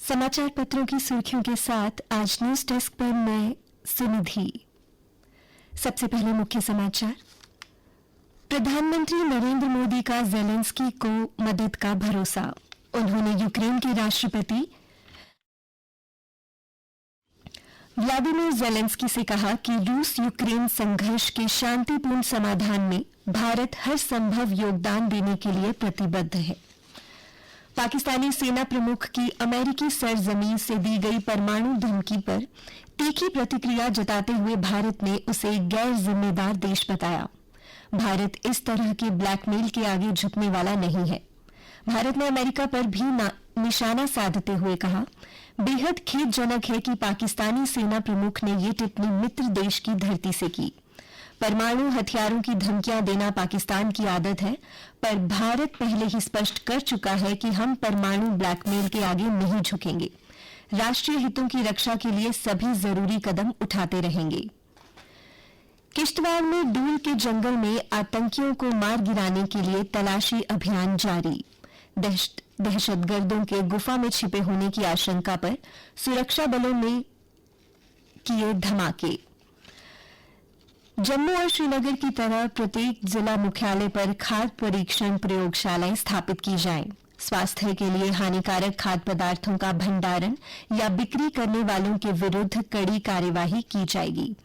समाचार पत्रों की सुर्खियों के साथ आज न्यूज डेस्क पर मैं सुनिधि। सबसे पहले मुख्य समाचार। प्रधानमंत्री नरेंद्र मोदी का ज़ेलेंस्की को मदद का भरोसा। उन्होंने यूक्रेन के राष्ट्रपति व्लादिमीर ज़ेलेंस्की से कहा कि रूस यूक्रेन संघर्ष के शांतिपूर्ण समाधान में भारत हर संभव योगदान देने के लिए प्रतिबद्ध है। पाकिस्तानी सेना प्रमुख की अमेरिकी सरजमीन से दी गई परमाणु धमकी पर तीखी प्रतिक्रिया जताते हुए भारत ने उसे गैर जिम्मेदार देश बताया। भारत इस तरह के ब्लैकमेल के आगे झुकने वाला नहीं है। भारत ने अमेरिका पर भी निशाना साधते हुए कहा, बेहद खेदजनक है कि पाकिस्तानी सेना प्रमुख ने ये टिप्पणी मित्र देश की धरती से की। परमाणु हथियारों की धमकियां देना पाकिस्तान की आदत है, पर भारत पहले ही स्पष्ट कर चुका है कि हम परमाणु ब्लैकमेल के आगे नहीं झुकेंगे। राष्ट्रीय हितों की रक्षा के लिए सभी जरूरी कदम उठाते रहेंगे। किश्तवाड़ में डूल के जंगल में आतंकियों को मार गिराने के लिए तलाशी अभियान जारी। दहशतगर्दों के गुफा में छिपे होने की आशंका पर सुरक्षा बलों ने किए धमाके। जम्मू और श्रीनगर की तरह प्रत्येक जिला मुख्यालय पर खाद्य परीक्षण प्रयोगशालाएं स्थापित की जाएं। स्वास्थ्य के लिए हानिकारक खाद्य पदार्थों का भंडारण या बिक्री करने वालों के विरुद्ध कड़ी कार्यवाही की जाएगी।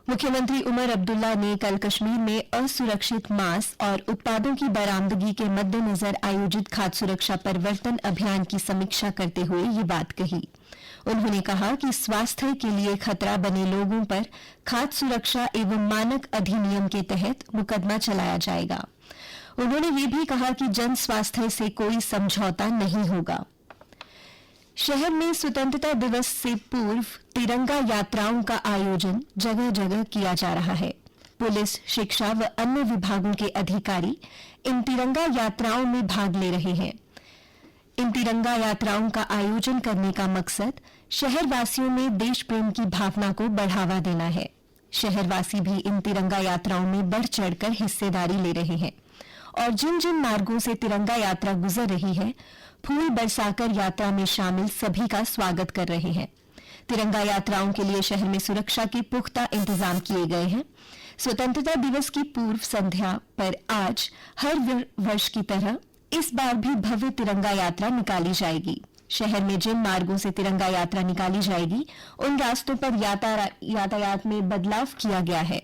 मुख्यमंत्री उमर अब्दुल्ला ने कल कश्मीर में असुरक्षित मांस और उत्पादों की बरामदगी के मद्देनजर आयोजित खाद्य सुरक्षा परिवर्तन अभियान की समीक्षा करते हुए ये बात कही। उन्होंने कहा कि स्वास्थ्य के लिए खतरा बने लोगों पर खाद्य सुरक्षा एवं मानक अधिनियम के तहत मुकदमा चलाया जाएगा। उन्होंने ये भी कहा कि जन स्वास्थ्य से कोई समझौता नहीं होगा। शहर में स्वतंत्रता दिवस से पूर्व तिरंगा यात्राओं का आयोजन जगह जगह किया जा रहा है। पुलिस, शिक्षा व अन्य विभागों के अधिकारी इन तिरंगा यात्राओं में भाग ले रहे हैं। इन तिरंगा यात्राओं का आयोजन करने का मकसद शहरवासियों में देश प्रेम की भावना को बढ़ावा देना है। शहरवासी भी इन तिरंगा यात्राओं में बढ़ चढ़कर हिस्सेदारी ले रहे हैं और जिन जिन मार्गों से तिरंगा यात्रा गुजर रही है, फूल बरसाकर यात्रा में शामिल सभी का स्वागत कर रहे हैं। तिरंगा यात्राओं के लिए शहर में सुरक्षा के पुख्ता इंतजाम किए गए हैं। स्वतंत्रता दिवस की पूर्व संध्या पर आज हर वर्ष की तरह इस बार भी भव्य तिरंगा यात्रा निकाली जाएगी। शहर में जिन मार्गों से तिरंगा यात्रा निकाली जाएगी, उन रास्तों पर यातायात में बदलाव किया गया है।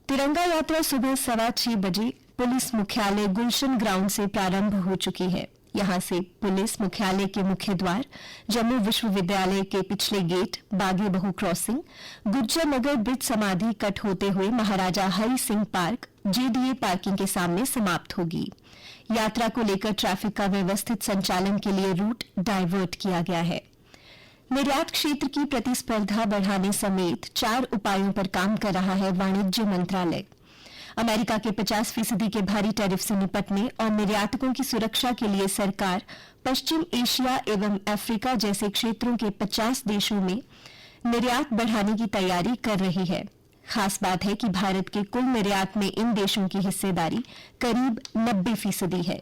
तिरंगा यात्रा सुबह 6:15 बजे पुलिस मुख्यालय गुलशन ग्राउंड से प्रारंभ हो चुकी है। यहां से पुलिस मुख्यालय के मुख्य द्वार, जम्मू विश्वविद्यालय के पिछले gate, Bagh-e Bahu crossing, Gujjar Nagar bridge समाधि कट होते हुए Maharaja Hari Singh park, JDA parking के सामने समाप्त होगी। यात्रा को लेकर ट्रैफिक का व्यवस्थित संचालन के लिए रूट डाइवर्ट किया गया है। निर्यात क्षेत्र की प्रतिस्पर्धा बढ़ाने समेत 4 उपायों पर काम कर रहा है वाणिज्य मंत्रालय। अमेरिका के 50% के भारी टैरिफ से निपटने और निर्यातकों की सुरक्षा के लिए सरकार पश्चिम एशिया एवं अफ्रीका जैसे क्षेत्रों के 50 देशों में निर्यात बढ़ाने की तैयारी कर रही है। खास बात है कि भारत के कुल निर्यात में इन देशों की हिस्सेदारी करीब 90% है।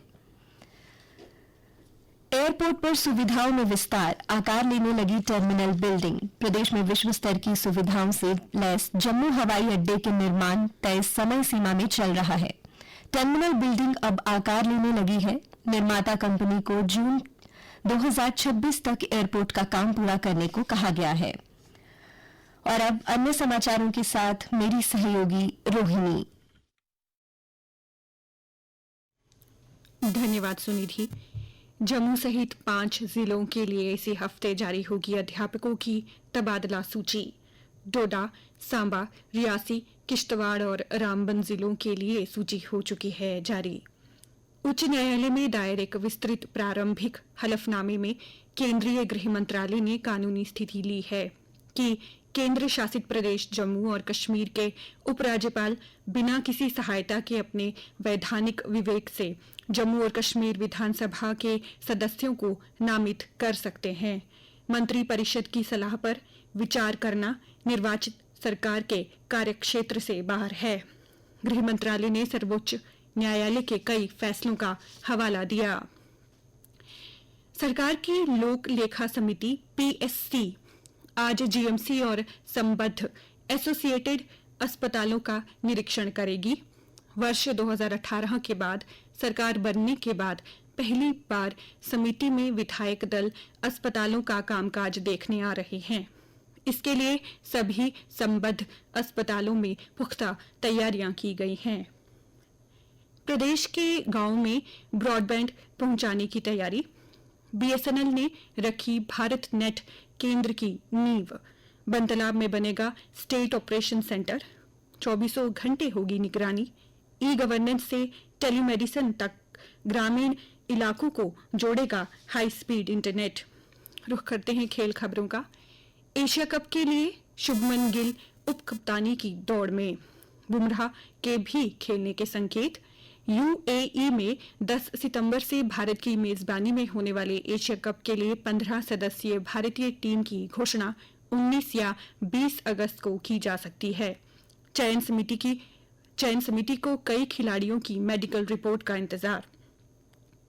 एयरपोर्ट पर सुविधाओं में विस्तार, आकार लेने लगी टर्मिनल बिल्डिंग। प्रदेश में विश्व स्तर की सुविधाओं से लैस जम्मू हवाई अड्डे के निर्माण तय समय सीमा में चल रहा है। टर्मिनल बिल्डिंग अब आकार लेने लगी है। निर्माता कंपनी को जून 2026 तक एयरपोर्ट का काम पूरा करने को कहा गया है। और अब अन्य समाचारों के साथ मेरी सहयोगी रोहिणी। धन्यवाद सुनिधि। जम्मू सहित 5 जिलों के लिए इसी हफ्ते जारी होगी अध्यापकों की तबादला सूची। डोडा, सांबा, रियासी, किश्तवाड़ और रामबन जिलों के लिए सूची हो चुकी है जारी। उच्च न्यायालय में दायर एक विस्तृत प्रारंभिक हलफनामे में केंद्रीय गृह मंत्रालय ने कानूनी स्थिति ली है कि केंद्र शासित प्रदेश जम्मू और कश्मीर के उपराज्यपाल बिना किसी सहायता के अपने वैधानिक विवेक से जम्मू और कश्मीर विधानसभा के सदस्यों को नामित कर सकते हैं। मंत्री परिषद की सलाह पर विचार करना निर्वाचित सरकार के कार्यक्षेत्र से बाहर है। गृह मंत्रालय ने सर्वोच्च न्यायालय के कई फैसलों का हवाला दिया। सरकार की लोक लेखा समिति पीएससी आज जीएमसी और संबद्ध एसोसिएटेड अस्पतालों का निरीक्षण करेगी। वर्ष 2018 के बाद सरकार बनने के बाद पहली बार समिति में विधायक दल अस्पतालों का कामकाज देखने आ रहे हैं। इसके लिए सभी संबद्ध अस्पतालों में पुख्ता तैयारियां की गई हैं। प्रदेश के गांवों में ब्रॉडबैंड पहुंचाने की तैयारी। बीएसएनएल ने रखी भारत नेट केंद्र की नींव। बंतलाब में बनेगा स्टेट ऑपरेशन सेंटर। 24 घंटे होगी निगरानी। ई गवर्नेंस से टेलीमेडिसिन तक ग्रामीण इलाकों को जोड़ेगा हाई स्पीड इंटरनेट। रुख करते हैं खेल खबरों का। एशिया कप के लिए शुभमन गिल उप कप्तानी की दौड़ में। बुमराह के भी खेलने के संकेत। यूएई में 10 सितंबर से भारत की मेजबानी में होने वाले एशिया कप के लिए 15 सदस्यीय भारतीय टीम की घोषणा 19 या 20 अगस्त को की जा सकती है। चयन समिति को कई खिलाड़ियों की मेडिकल रिपोर्ट का इंतजार।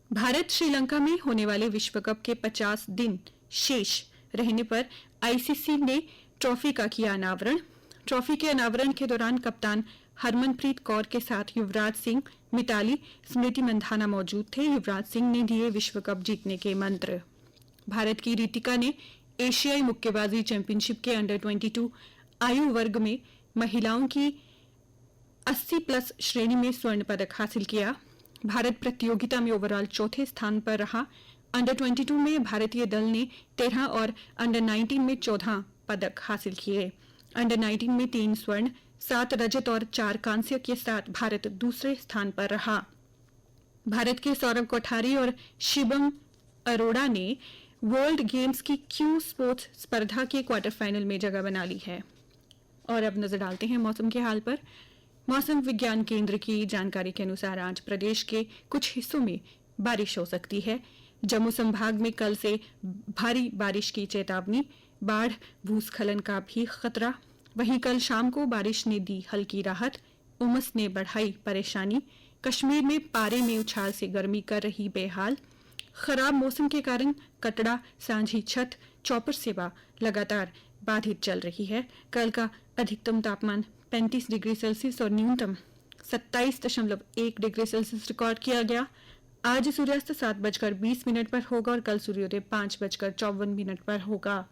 भारत श्रीलंका में होने वाले विश्व कप के 50 दिन शेष रहने पर आईसीसी ने ट्रॉफी का किया अनावरण। ट्रॉफी के अनावरण के दौरान कप्तान हरमनप्रीत कौर के साथ युवराज सिंह, मिताली, स्मृति मंधाना मौजूद थे। युवराज सिंह ने दिए विश्व कप जीतने के मंत्र। भारत की रितिका ने एशियाई मुक्केबाजी चैंपियनशिप के अंडर 22 आयु वर्ग में महिलाओं की 80 प्लस श्रेणी में स्वर्ण पदक हासिल किया। भारत प्रतियोगिता में ओवरऑल चौथे स्थान पर रहा। अंडर 22 में भारतीय दल ने 13 और अंडर 19 में 14 पदक हासिल किए। अंडर 19 में 3 स्वर्ण, 7 रजत और 4 कांस्य के साथ भारत दूसरे स्थान पर रहा। भारत के सौरभ कोठारी और शिवम अरोड़ा ने वर्ल्ड गेम्स की क्यू स्पोर्ट्स स्पर्धा के क्वार्टर फाइनल में जगह बना ली है। और अब नजर डालते हैं मौसम के हाल पर। मौसम विज्ञान केंद्र की जानकारी के अनुसार आज प्रदेश के कुछ हिस्सों में बारिश हो सकती है। जम्मू संभाग में कल से भारी बारिश की चेतावनी। बाढ़ भूस्खलन का भी खतरा। वहीं कल शाम को बारिश ने दी हल्की राहत। उमस ने बढ़ाई परेशानी। कश्मीर में पारे में उछाल से गर्मी कर रही बेहाल। खराब मौसम के कारण कटड़ा सांझी छत चौपर सेवा लगातार बाधित चल रही है। कल का अधिकतम तापमान 35 डिग्री सेल्सियस और न्यूनतम 27.1 डिग्री सेल्सियस रिकॉर्ड किया गया। आज सूर्यास्त 7:20 पर होगा और कल सूर्योदय 5:54 पर होगा।